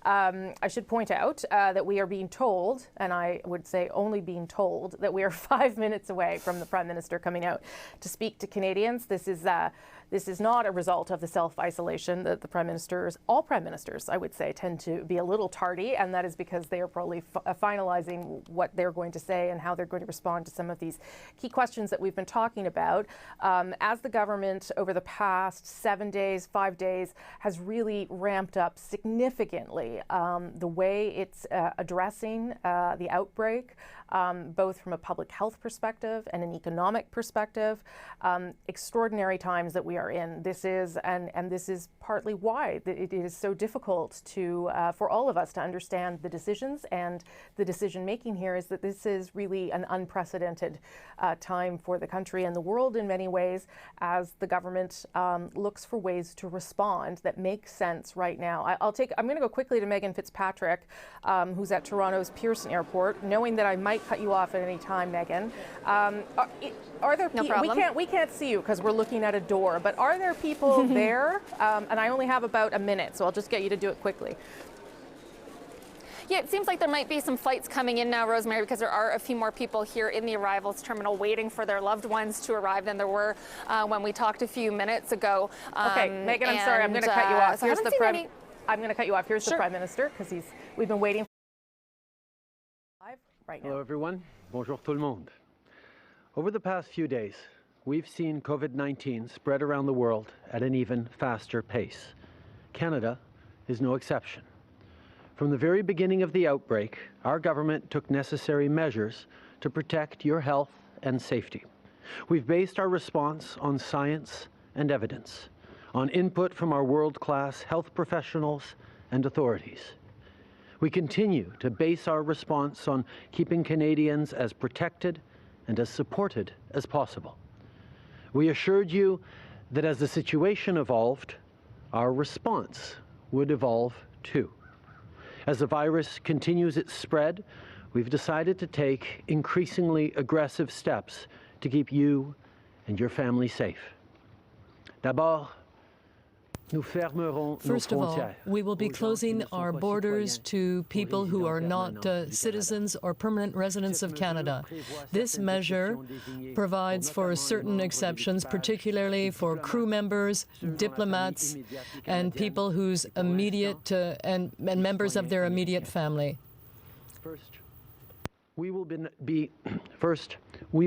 I should point out that we are being told, and I would say only being told, that we are 5 minutes away from the Prime Minister coming out to speak to Canadians. This is not a result of the self-isolation that the Prime Ministers, all Prime Ministers, I would say, tend to be a little tardy, and that is because they are probably finalizing what they're going to say and how they're going to respond to some of these key questions that we've been talking about. As the government over the past 7 days, 5 days, has really ramped up significantly the way it's addressing the outbreak, both from a public health perspective and an economic perspective. Extraordinary times that we are in. This is, and this is partly why it is so difficult to for all of us to understand the decisions and the decision making here, is that this is really an unprecedented time for the country and the world in many ways, as the government looks for ways to respond that make sense right now. I'm going to go quickly to Megan Fitzpatrick, who's at Toronto's Pearson Airport, knowing that I might cut you off at any time, Megan. Are there no problem. We can't see you because we're looking at a door, but are there people there? And I only have about a minute, so I'll just get you to do it quickly. Yeah, it seems like there might be some flights coming in now, Rosemary, because there are a few more people here in the arrivals terminal waiting for their loved ones to arrive than there were when we talked a few minutes ago. Okay, Megan, I'm sorry, I'm going to cut you off. So I'm going to cut you off. Here's the Prime Minister, because we've been waiting live right now. Hello, everyone. Bonjour tout le monde. Over the past few days, we've seen COVID-19 spread around the world at an even faster pace. Canada is no exception. From the very beginning of the outbreak, our government took necessary measures to protect your health and safety. We've based our response on science and evidence, on input from our world-class health professionals and authorities. We continue to base our response on keeping Canadians as protected and as supported as possible. We assured you that as the situation evolved, our response would evolve too. As the virus continues its spread, we've decided to take increasingly aggressive steps to keep you and your family safe. D'abord, First of all, we will be closing our borders to people who are not citizens or permanent residents of Canada. This measure provides for certain exceptions, particularly for crew members, diplomats, and people whose immediate and members of their immediate family. First, we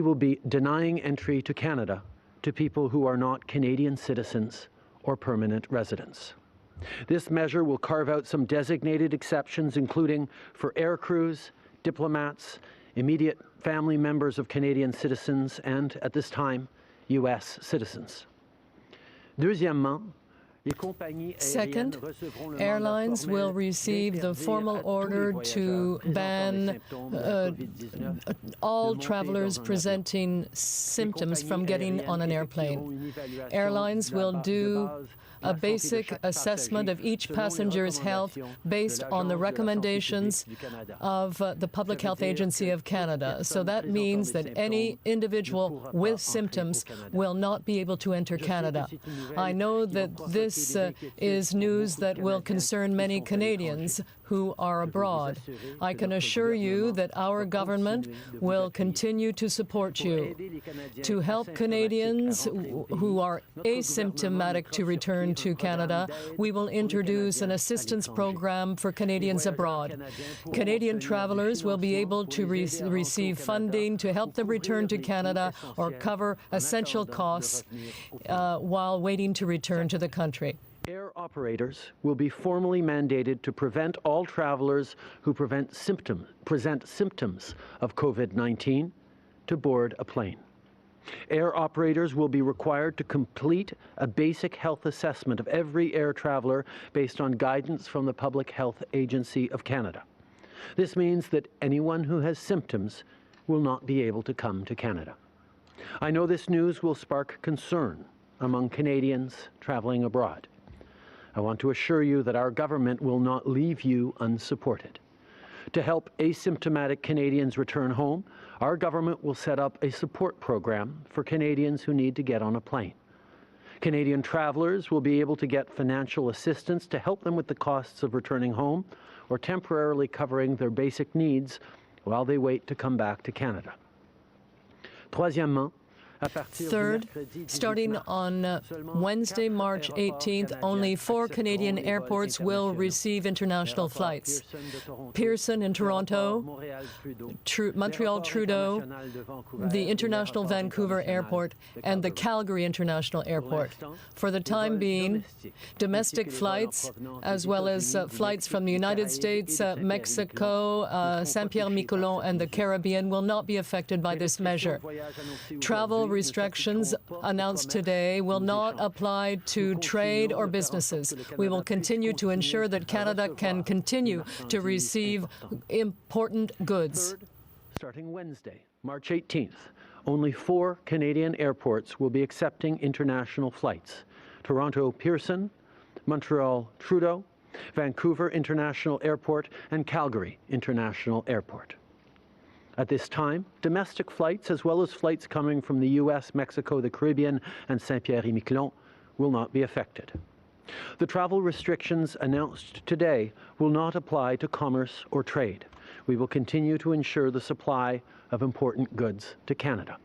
will be denying entry to Canada to people who are not Canadian citizens or permanent residents. This measure will carve out some designated exceptions, including for air crews, diplomats, immediate family members of Canadian citizens, and, at this time, U.S. citizens. Deuxièmement, Second, airlines will receive the formal order to ban all travelers presenting symptoms from getting on an airplane. Airlines will do a basic assessment of each passenger's health based on the recommendations of the Public Health Agency of Canada. So that means that any individual with symptoms will not be able to enter Canada. I know that this is news that will concern many Canadians who are abroad. I can assure you that our government will continue to support you to help Canadians who are asymptomatic to return to Canada. We will introduce an assistance program for Canadians abroad. Canadian travelers will be able to receive funding to help them return to Canada or cover essential costs while waiting to return to the country. Air operators will be formally mandated to prevent all travelers who present symptoms of COVID-19 to board a plane. Air operators will be required to complete a basic health assessment of every air traveler based on guidance from the Public Health Agency of Canada. This means that anyone who has symptoms will not be able to come to Canada. I know this news will spark concern among Canadians traveling abroad. I want to assure you that our government will not leave you unsupported. To help asymptomatic Canadians return home, our government will set up a support program for Canadians who need to get on a plane. Canadian travelers will be able to get financial assistance to help them with the costs of returning home or temporarily covering their basic needs while they wait to come back to Canada. Troisièmement, Third, starting on Wednesday, March 18th, only 4 Canadian airports will receive international flights. Pearson in Toronto, Montreal Trudeau, the International Vancouver Airport, and the Calgary International Airport. For the time being, domestic flights, as well as flights from the United States, Mexico, Saint-Pierre-Miquelon, and the Caribbean will not be affected by this measure. Travel restrictions announced today will not apply to trade or businesses. We will continue to ensure that Canada can continue to receive important goods. Third, starting Wednesday, March 18th, only 4 Canadian airports will be accepting international flights: Toronto Pearson, Montreal Trudeau, Vancouver International Airport, and Calgary International Airport. At this time, domestic flights, as well as flights coming from the U.S., Mexico, the Caribbean, and Saint-Pierre-et-Miquelon, will not be affected. The travel restrictions announced today will not apply to commerce or trade. We will continue to ensure the supply of important goods to Canada.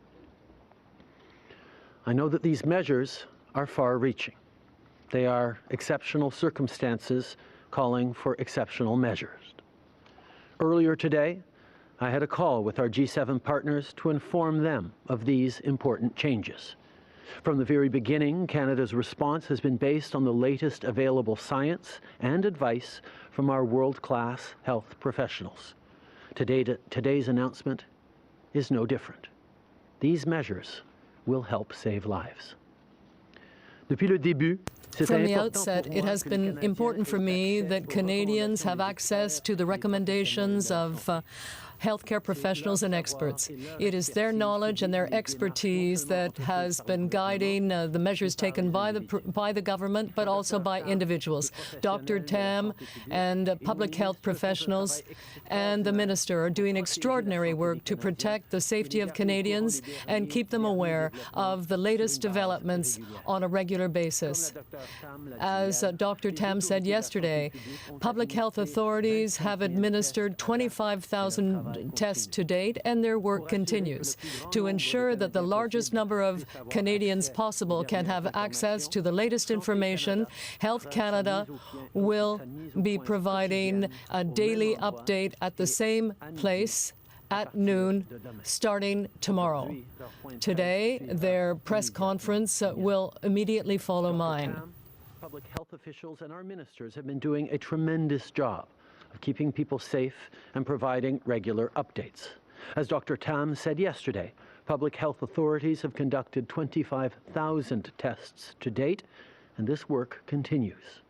I know that these measures are far-reaching. They are exceptional circumstances calling for exceptional measures. Earlier today, I had a call with our G7 partners to inform them of these important changes. From the very beginning, Canada's response has been based on the latest available science and advice from our world-class health professionals. Today's announcement is no different. These measures will help save lives. From the outset, it has been important for me that Canadians have access to the recommendations of healthcare professionals and experts. It is their knowledge and their expertise that has been guiding the measures taken by the government, but also by individuals. Dr. Tam and public health professionals and the minister are doing extraordinary work to protect the safety of Canadians and keep them aware of the latest developments on a regular basis. As Dr. Tam said yesterday, public health authorities have administered 25,000 tests to date, and their work continues to ensure that the largest number of Canadians possible can have access to the latest information. Health Canada will be providing a daily update at the same place at noon, starting tomorrow. Today, their press conference will immediately follow mine. Public health officials and our ministers have been doing a tremendous job of keeping people safe and providing regular updates. As Dr. Tam said yesterday, public health authorities have conducted 25,000 tests to date, and this work continues.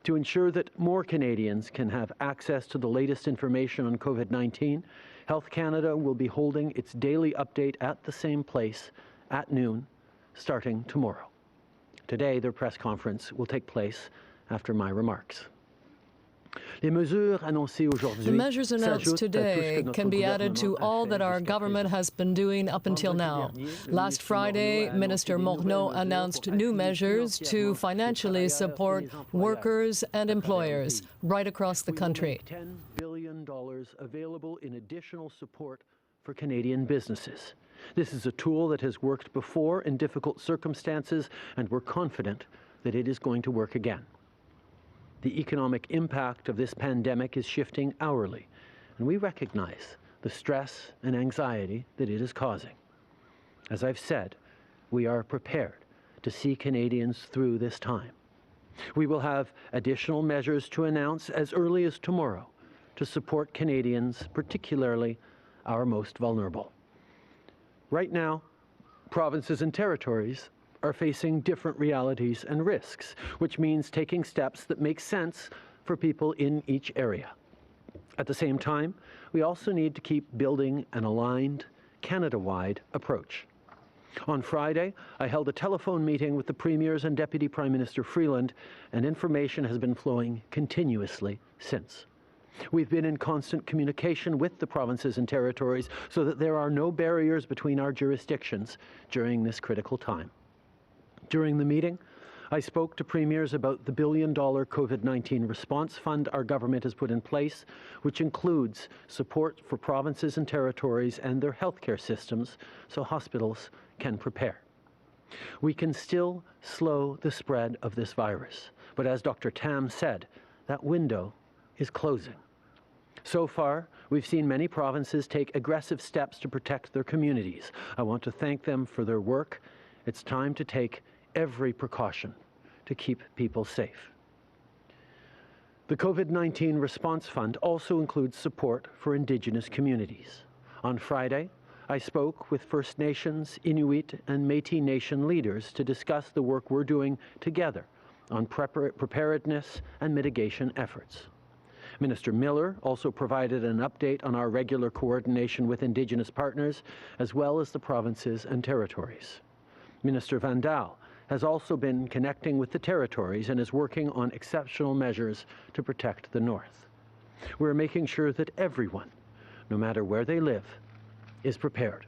To ensure that more Canadians can have access to the latest information on COVID-19, Health Canada will be holding its daily update at the same place at noon, starting tomorrow. Today, their press conference will take place after my remarks. The measures announced today can be added to all that our government has been doing up until now. Last Friday, Minister Morneau announced new measures to financially support workers and employers right across the country. $10 billion available in additional support for Canadian businesses. This is a tool that has worked before in difficult circumstances, and we're confident that it is going to work again. The economic impact of this pandemic is shifting hourly, and we recognize the stress and anxiety that it is causing. As I've said, we are prepared to see Canadians through this time. We will have additional measures to announce as early as tomorrow to support Canadians, particularly our most vulnerable. Right now, provinces and territories are facing different realities and risks, which means taking steps that make sense for people in each area. At the same time, we also need to keep building an aligned, Canada-wide approach. On Friday, I held a telephone meeting with the Premiers and Deputy Prime Minister Freeland, and information has been flowing continuously since. We've been in constant communication with the provinces and territories so that there are no barriers between our jurisdictions during this critical time. During the meeting, I spoke to premiers about the billion-dollar COVID-19 response fund our government has put in place, which includes support for provinces and territories and their healthcare systems so hospitals can prepare. We can still slow the spread of this virus, but as Dr. Tam said, that window is closing. So far, we've seen many provinces take aggressive steps to protect their communities. I want to thank them for their work. It's time to take every precaution to keep people safe. The COVID-19 Response Fund also includes support for Indigenous communities. On Friday, I spoke with First Nations, Inuit, and Métis Nation leaders to discuss the work we're doing together on preparedness and mitigation efforts. Minister Miller also provided an update on our regular coordination with Indigenous partners, as well as the provinces and territories. Minister Van Daal has also been connecting with the territories and is working on exceptional measures to protect the North. We're making sure that everyone, no matter where they live, is prepared.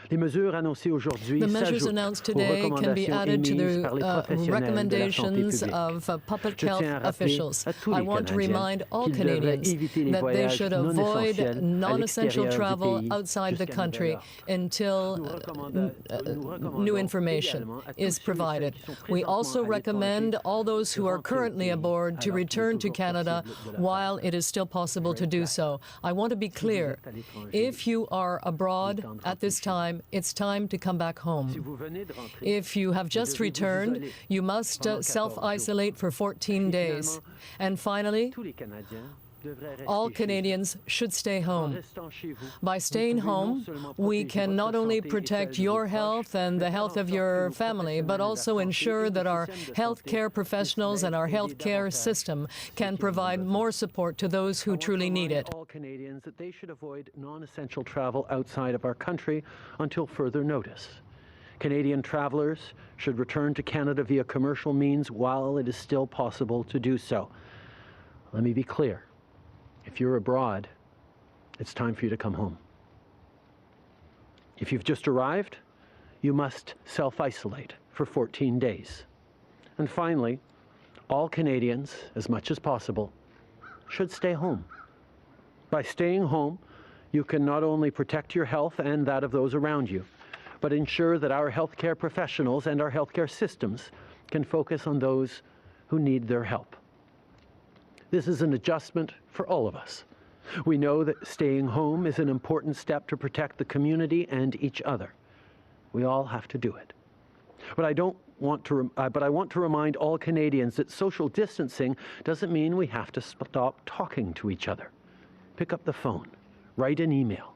The measures announced today can be added to the recommendations of public health officials. I want to remind all Canadians that they should avoid non-essential travel outside the country until new information is provided. We also recommend all those who are currently aboard to return to Canada while it is still possible to do so. I want to be clear. If you are abroad at this time, it's time to come back home. If you have just returned, you must self-isolate for 14 days. And finally, all Canadians should stay home. By staying home, we can not only protect your health and the health of your family, but also ensure that our healthcare professionals and our healthcare system can provide more support to those who truly need it. All Canadians that they should avoid non-essential travel outside of our country until further notice. Canadian travelers should return to Canada via commercial means while it is still possible to do so. Let me be clear. If you're abroad, it's time for you to come home. If you've just arrived, you must self-isolate for 14 days. And finally, all Canadians, as much as possible, should stay home. By staying home, you can not only protect your health and that of those around you, but ensure that our healthcare professionals and our healthcare systems can focus on those who need their help. This is an adjustment for all of us. We know that staying home is an important step to protect the community and each other. We all have to do it. But I want to remind all Canadians that social distancing doesn't mean we have to stop talking to each other. Pick up the phone, write an email,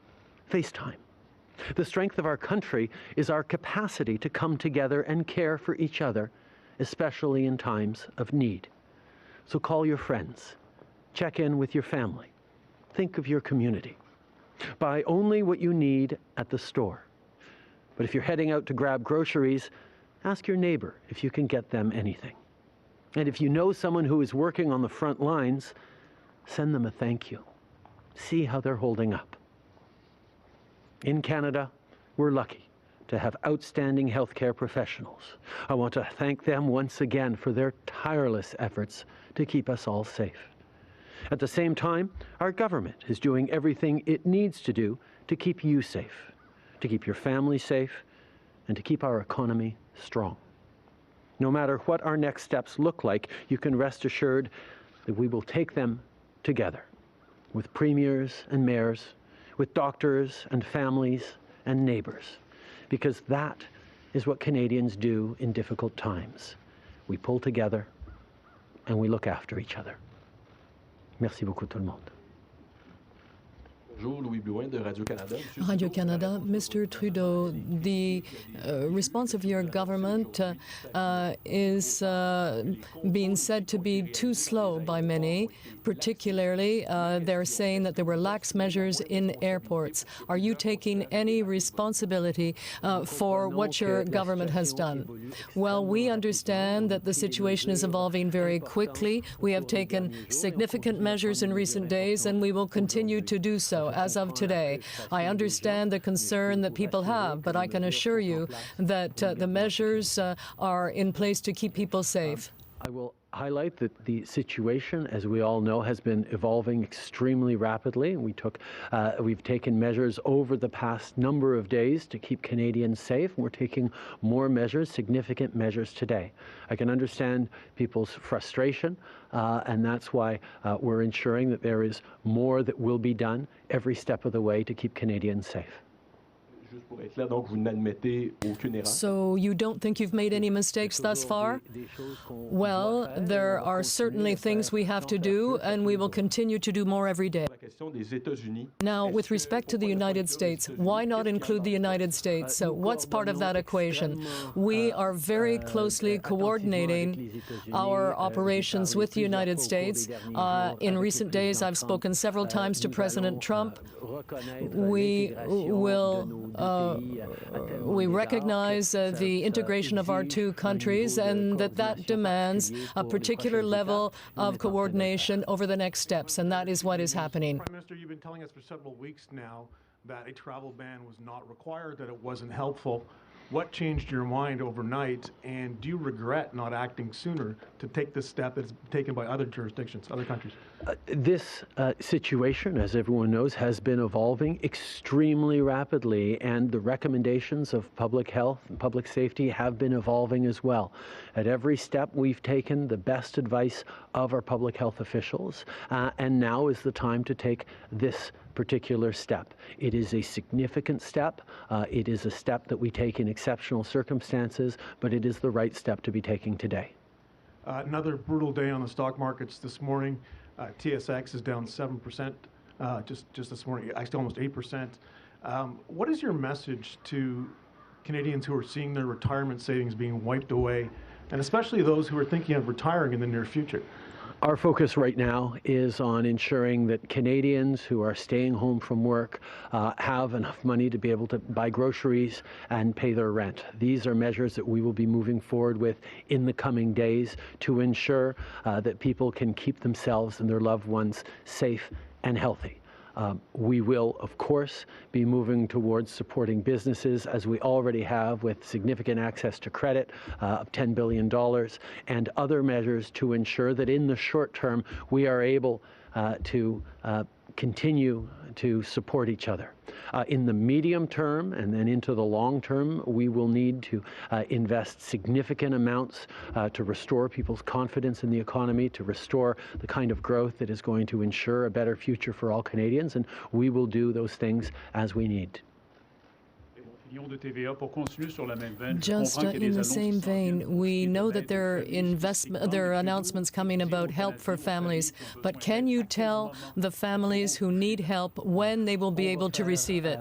FaceTime. The strength of our country is our capacity to come together and care for each other, especially in times of need. So call your friends, check in with your family, think of your community. Buy only what you need at the store. But if you're heading out to grab groceries, ask your neighbor if you can get them anything. And if you know someone who is working on the front lines, send them a thank you. See how they're holding up. In Canada, we're lucky to have outstanding healthcare professionals. I want to thank them once again for their tireless efforts to keep us all safe. At the same time, our government is doing everything it needs to do to keep you safe, to keep your family safe, and to keep our economy strong. No matter what our next steps look like, you can rest assured that we will take them together, with premiers and mayors, with doctors and families and neighbors, because that is what Canadians do in difficult times. We pull together and we look after each other. Merci beaucoup tout le monde. Radio-Canada, Mr. Trudeau, the response of your government is being said to be too slow by many. Particularly, they're saying that there were lax measures in airports. Are you taking any responsibility for what your government has done? Well, we understand that the situation is evolving very quickly. We have taken significant measures in recent days, and we will continue to do so. as of today. I understand the concern that people have, but I can assure you that the measures are in place to keep people safe. I will highlight that the situation, as we all know, has been evolving extremely rapidly. We've taken measures over the past number of days to keep Canadians safe. We're taking more measures, significant measures today. I can understand people's frustration, and that's why we're ensuring that there is more that will be done every step of the way to keep Canadians safe. So you don't think you've made any mistakes thus far? Well, there are certainly things we have to do, and we will continue to do more every day. Now, with respect to the United States, why not include the United States? So what's part of that equation? We are very closely coordinating our operations with the United States. In recent days, I've spoken several times to President Trump. We recognize the integration of our two countries, and that demands a particular level of coordination over the next steps, and that is what is happening. Prime Minister, you've been telling us for several weeks now that a travel ban was not required, that it wasn't helpful. What changed your mind overnight, and do you regret not acting sooner to take this step that's taken by other jurisdictions, other countries? This situation, as everyone knows, has been evolving extremely rapidly, and the recommendations of public health and public safety have been evolving as well. At every step, we've taken the best advice of our public health officials, and now is the time to take this particular step. It is a significant step. It is a step that we take in exceptional circumstances, but it is the right step to be taking today. Another brutal day on the stock markets this morning. TSX is down 7% just this morning, actually almost 8%. What is your message to Canadians who are seeing their retirement savings being wiped away, and especially those who are thinking of retiring in the near future? Our focus right now is on ensuring that Canadians who are staying home from work have enough money to be able to buy groceries and pay their rent. These are measures that we will be moving forward with in the coming days to ensure that people can keep themselves and their loved ones safe and healthy. We will, of course, be moving towards supporting businesses, as we already have, with significant access to credit of $10 billion and other measures to ensure that in the short term we are able to continue to support each other. In the medium term and then into the long term, we will need to invest significant amounts to restore people's confidence in the economy, to restore the kind of growth that is going to ensure a better future for all Canadians, and we will do those things as we need. Just in the same vein, we know that there are announcements coming about help for families, but can you tell the families who need help when they will be able to receive it?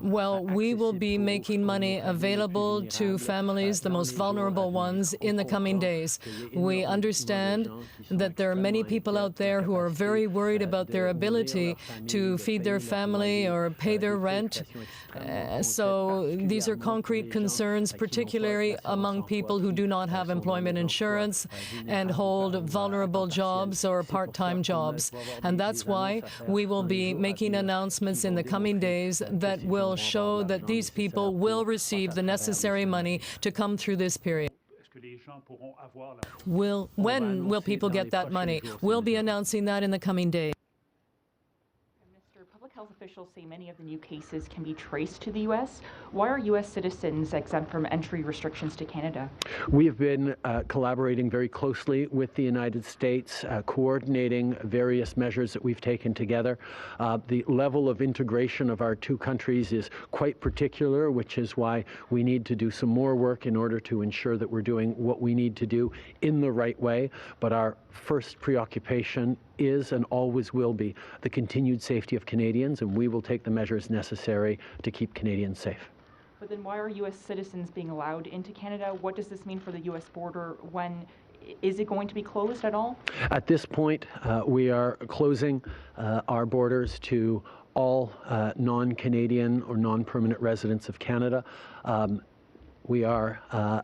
Well, we will be making money available to families, the most vulnerable ones, in the coming days. We understand that there are many people out there who are very worried about their ability to feed their family or pay their rent. So these are concrete concerns, particularly among people who do not have employment insurance and hold vulnerable jobs or part-time jobs. And that's why we will be making announcements in the coming days that will show that these people will receive the necessary money to come through this period. When will people get that money? We'll be announcing that in the coming days. Public health officials say many of the new cases can be traced to the U.S. Why are U.S. citizens exempt from entry restrictions to Canada? We have been collaborating very closely with the United States, coordinating various measures that we've taken together. The level of integration of our two countries is quite particular, which is why we need to do some more work in order to ensure that we're doing what we need to do in the right way. But our first preoccupation is and always will be the continued safety of Canadians, and we will take the measures necessary to keep Canadians safe. But then why are U.S. citizens being allowed into Canada? What does this mean for the U.S. border? Is it going to be closed at all? At this point, we are closing our borders to all non-Canadian or non-permanent residents of Canada. We are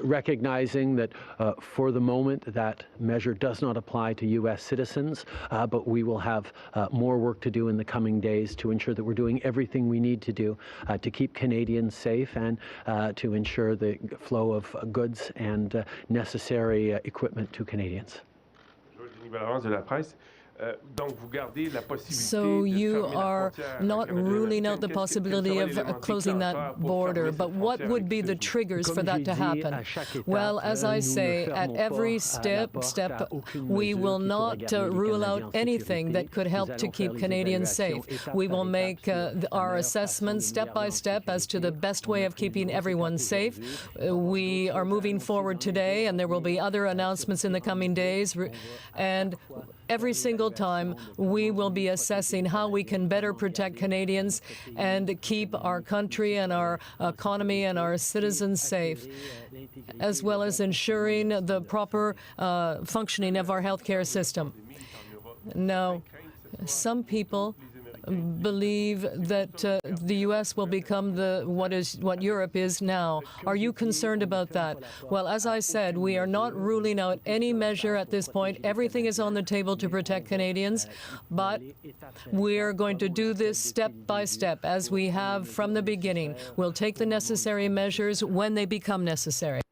recognizing that for the moment that measure does not apply to U.S. citizens, but we will have more work to do in the coming days to ensure that we're doing everything we need to do to keep Canadians safe and to ensure the flow of goods and necessary equipment to Canadians. So you are not ruling out the possibility of closing that border, but what would be the triggers for that to happen? Well, as I say, at every step, we will not rule out anything that could help to keep Canadians safe. We will make our assessments step by step as to the best way of keeping everyone safe. We are moving forward today, and there will be other announcements in the coming days, and every single time we will be assessing how we can better protect Canadians and keep our country and our economy and our citizens safe, as well as ensuring the proper functioning of our healthcare system. Now, some people believe that the U.S. will become what Europe is now. Are you concerned about that? Well, as I said, we are not ruling out any measure at this point. Everything is on the table to protect Canadians, but we're going to do this step by step, as we have from the beginning. We'll take the necessary measures when they become necessary.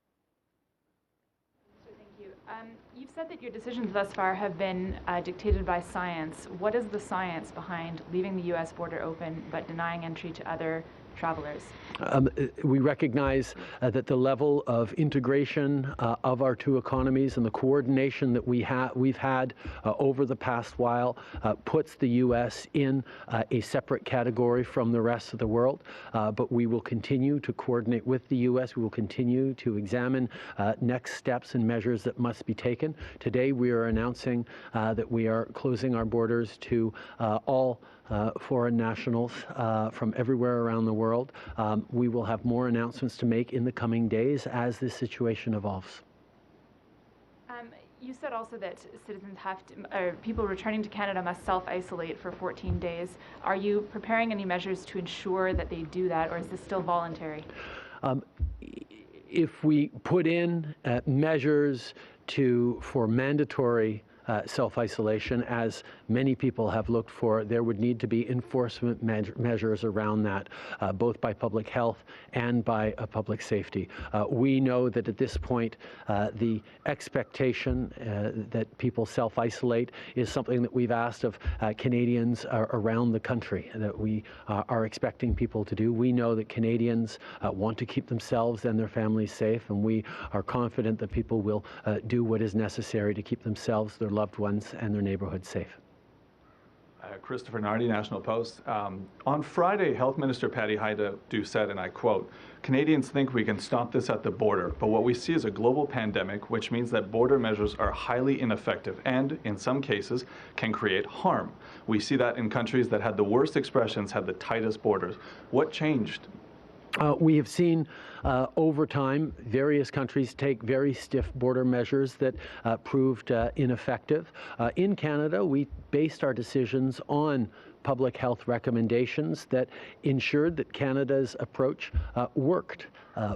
You've said that your decisions thus far have been dictated by science. What is the science behind leaving the U.S. border open but denying entry to other travelers? We recognize that the level of integration of our two economies and the coordination that we've had over the past while puts the U.S. in a separate category from the rest of the world. But we will continue to coordinate with the U.S. We will continue to examine next steps and measures that must be taken. Today we are announcing that we are closing our borders to all foreign nationals from everywhere around the world. We will have more announcements to make in the coming days as this situation evolves. You said also that citizens people returning to Canada must self-isolate for 14 days. Are you preparing any measures to ensure that they do that, or is this still voluntary? If we put in measures for mandatory self-isolation, as many people have looked for, there would need to be enforcement measures around that, both by public health and by public safety. We know that at this point, the expectation that people self-isolate is something that we've asked of Canadians around the country, that we are expecting people to do. We know that Canadians want to keep themselves and their families safe, and we are confident that people will do what is necessary to keep themselves, their loved ones, and their neighborhoods safe. Christopher Nardi, National Post. On Friday, Health Minister Patty Hajdu said, and I quote, "Canadians think we can stop this at the border, but what we see is a global pandemic, which means that border measures are highly ineffective and, in some cases, can create harm. We see that in countries that had the worst expressions had the tightest borders." What changed? We have seen over time various countries take very stiff border measures that proved ineffective. In Canada, we based our decisions on public health recommendations that ensured that Canada's approach worked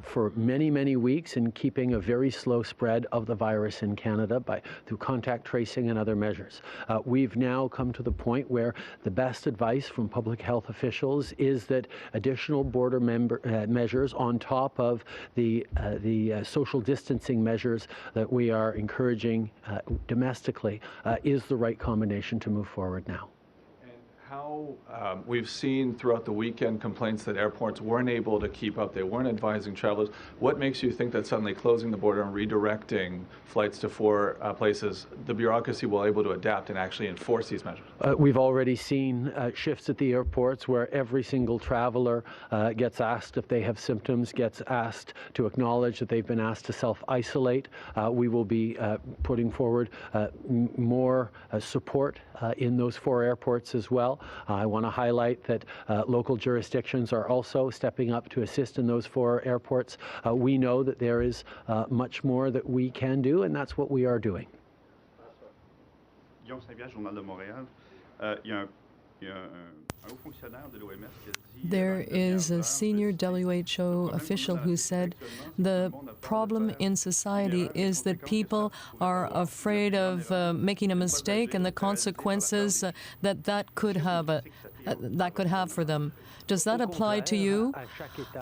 for many, many weeks in keeping a very slow spread of the virus in Canada through contact tracing and other measures. We've now come to the point where the best advice from public health officials is that additional border measures on top of the social distancing measures that we are encouraging domestically is the right combination to move forward now. How we've seen throughout the weekend complaints that airports weren't able to keep up, they weren't advising travelers. What makes you think that suddenly closing the border and redirecting flights to four places, the bureaucracy will be able to adapt and actually enforce these measures? We've already seen shifts at the airports where every single traveler gets asked if they have symptoms, gets asked to acknowledge that they've been asked to self-isolate. We will be putting forward more support in those four airports as well. I want to highlight that local jurisdictions are also stepping up to assist in those four airports. We know that there is much more that we can do, and that's what we are doing. Guillaume Saint-Pierre, Journal de Montréal. Il y a There is a senior WHO official who said the problem in society is that people are afraid of making a mistake and the consequences that could have for them. Does that apply to you?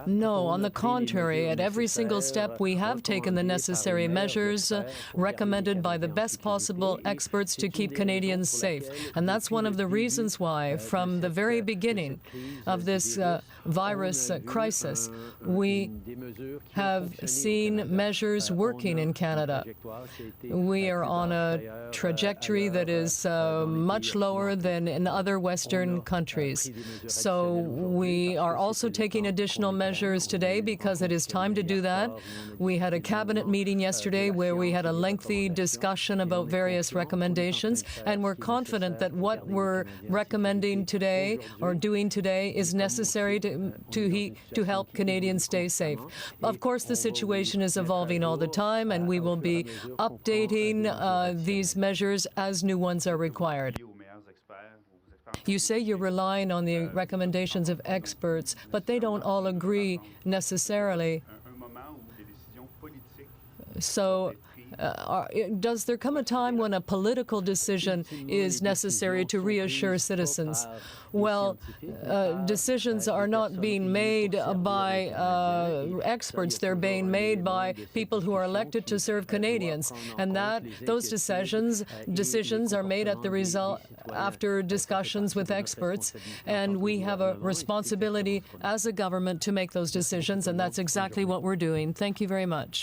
No, on the contrary, at every single step we have taken the necessary measures recommended by the best possible experts to keep Canadians safe. And that's one of the reasons why, from the very beginning of this virus crisis, we have seen measures working in Canada. We are on a trajectory that is much lower than in other Western countries. So we are also taking additional measures today because it is time to do that. We had a cabinet meeting yesterday where we had a lengthy discussion about various recommendations, and we're confident that what we're recommending today or doing today is necessary to help Canadians stay safe. Of course, the situation is evolving all the time, and we will be updating these measures as new ones are required. You say you're relying on the recommendations of experts, but they don't all agree necessarily. So does there come a time when a political decision is necessary to reassure citizens? Well, decisions are not being made by experts. They're being made by people who are elected to serve Canadians. And those decisions are made at the result after discussions with experts. And we have a responsibility as a government to make those decisions, and that's exactly what we're doing. Thank you very much.